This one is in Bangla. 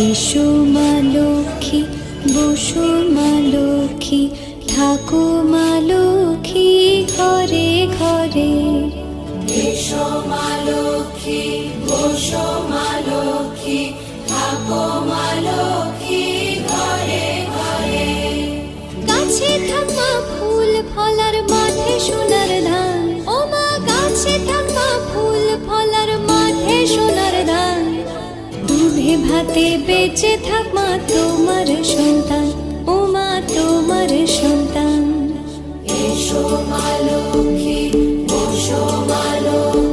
এসো মা লক্ষ্মী, বসো মা লক্ষ্মী, থাকো মা লক্ষ্মী ঘরে ঘরে। এসো মা লক্ষ্মী, বসো মা লক্ষ্মী, থাকো মা লক্ষ্মী ঘরে ঘরে। গাছে থাক মা ফুল ফলার, মাঠে সোনার ধান। ও মা গাছে থাক মা ফুল ফলার, মাঠে সোনার ধান। দুধে ভাতে বেঁচে থাক মা তোমার সন্তান, ও মা তোমার সন্তান। এসো মা লক্ষ্মী, বসো মা লক্ষ্মী,